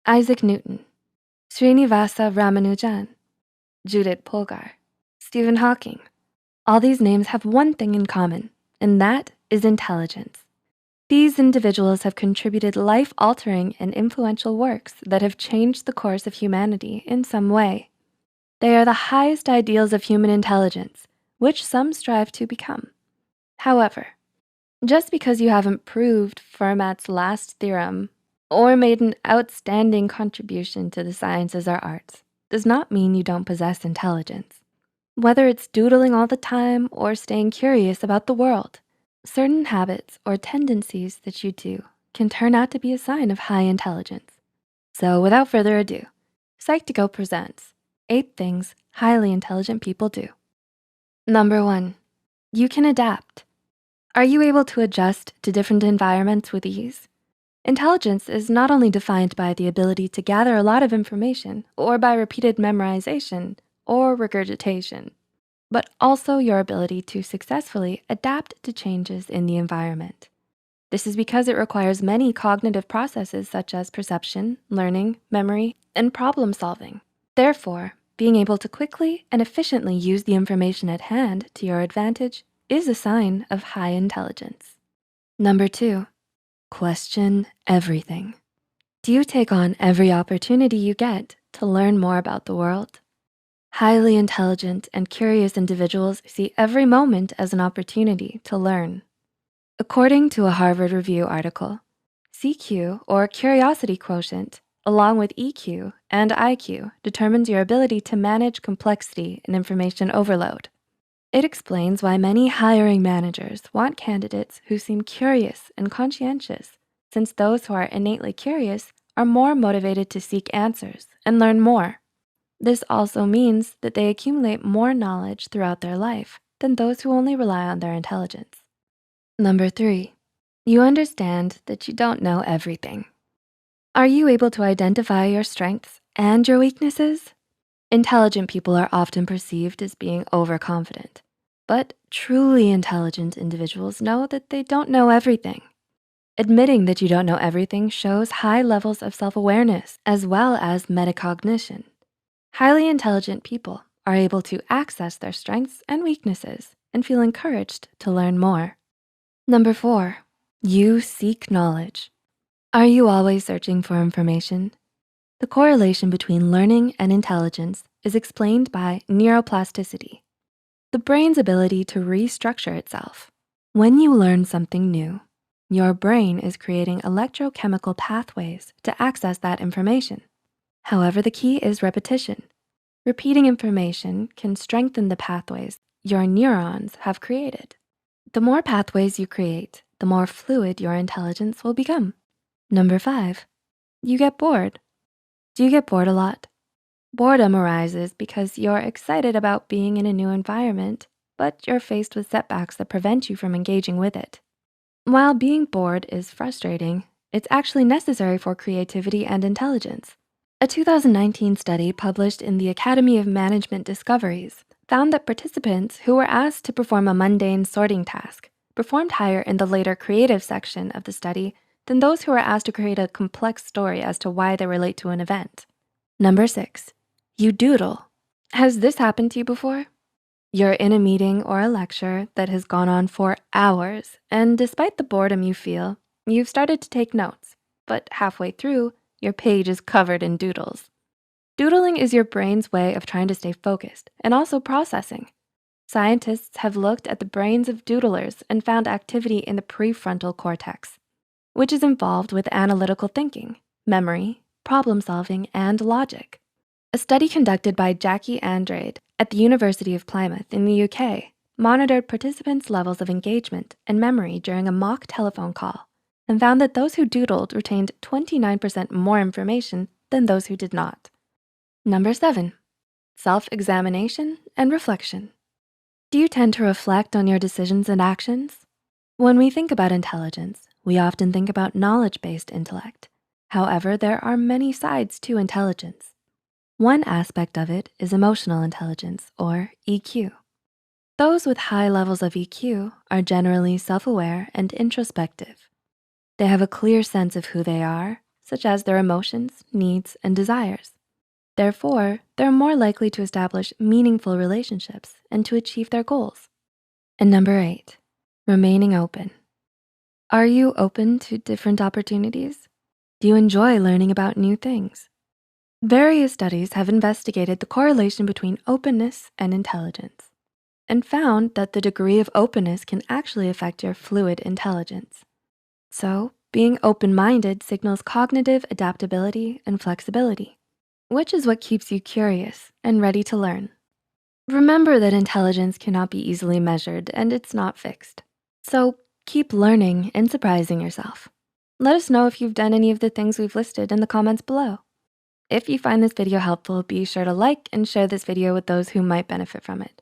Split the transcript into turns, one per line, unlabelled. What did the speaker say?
Isaac Newton, Srinivasa Ramanujan, Judith Polgar, Stephen Hawking. All these names have one thing in common, and that is intelligence. These individuals have contributed life-altering and influential works that have changed the course of humanity in some way. They are the highest ideals of human intelligence, which some strive to become. However, just because you haven't proved Fermat's last theorem or made an outstanding contribution to the sciences or arts does not mean you don't possess intelligence. Whether it's doodling all the time or staying curious about the world, certain habits or tendencies that you do can turn out to be a sign of high intelligence. So without further ado, Psych2Go presents 8 things highly intelligent people do. Number 1, you can adapt. Are you able to adjust to different environments with ease? Intelligence is not only defined by the ability to gather a lot of information or by repeated memorization or regurgitation, but also your ability to successfully adapt to changes in the environment. This is because it requires many cognitive processes such as perception, learning, memory, and problem solving. Therefore, being able to quickly and efficiently use the information at hand to your advantage is a sign of high intelligence. Number 2, question everything. Do you take on every opportunity you get to learn more about the world? Highly intelligent and curious individuals see every moment as an opportunity to learn. According to a Harvard Review article, CQ, or curiosity quotient, along with EQ and IQ, determines your ability to manage complexity and information overload. It explains why many hiring managers want candidates who seem curious and conscientious, since those who are innately curious are more motivated to seek answers and learn more. This also means that they accumulate more knowledge throughout their life than those who only rely on their intelligence. Number 3, you understand that you don't know everything. Are you able to identify your strengths and your weaknesses? Intelligent people are often perceived as being overconfident, but truly intelligent individuals know that they don't know everything. Admitting that you don't know everything shows high levels of self-awareness as well as metacognition. Highly intelligent people are able to access their strengths and weaknesses and feel encouraged to learn more. Number 4, you seek knowledge. Are you always searching for information? The correlation between learning and intelligence is explained by neuroplasticity, the brain's ability to restructure itself. When you learn something new, your brain is creating electrochemical pathways to access that information. However, the key is repetition. Repeating information can strengthen the pathways your neurons have created. The more pathways you create, the more fluid your intelligence will become. Number 5, you get bored. Do you get bored a lot? Boredom arises because you're excited about being in a new environment, but you're faced with setbacks that prevent you from engaging with it. While being bored is frustrating, it's actually necessary for creativity and intelligence. A 2019 study published in the Academy of Management Discoveries found that participants who were asked to perform a mundane sorting task performed higher in the later creative section of the study than those who were asked to create a complex story as to why they relate to an event. Number 6, you doodle. Has this happened to you before? You're in a meeting or a lecture that has gone on for hours, and despite the boredom you feel, you've started to take notes, but halfway through, your page is covered in doodles. Doodling is your brain's way of trying to stay focused and also processing. Scientists have looked at the brains of doodlers and found activity in the prefrontal cortex, which is involved with analytical thinking, memory, problem solving, and logic. A study conducted by Jackie Andrade at the University of Plymouth in the UK monitored participants' levels of engagement and memory during a mock telephone call and found that those who doodled retained 29% more information than those who did not. Number 7, self-examination and reflection. Do you tend to reflect on your decisions and actions? When we think about intelligence, we often think about knowledge-based intellect. However, there are many sides to intelligence. One aspect of it is emotional intelligence, or EQ. Those with high levels of EQ are generally self-aware and introspective. They have a clear sense of who they are, such as their emotions, needs, and desires. Therefore, they're more likely to establish meaningful relationships and to achieve their goals. And number 8, remaining open. Are you open to different opportunities? Do you enjoy learning about new things? Various studies have investigated the correlation between openness and intelligence and found that the degree of openness can actually affect your fluid intelligence. So, being open-minded signals cognitive adaptability and flexibility, which is what keeps you curious and ready to learn. Remember that intelligence cannot be easily measured and it's not fixed. So keep learning and surprising yourself. Let us know if you've done any of the things we've listed in the comments below. If you find this video helpful, be sure to like and share this video with those who might benefit from it.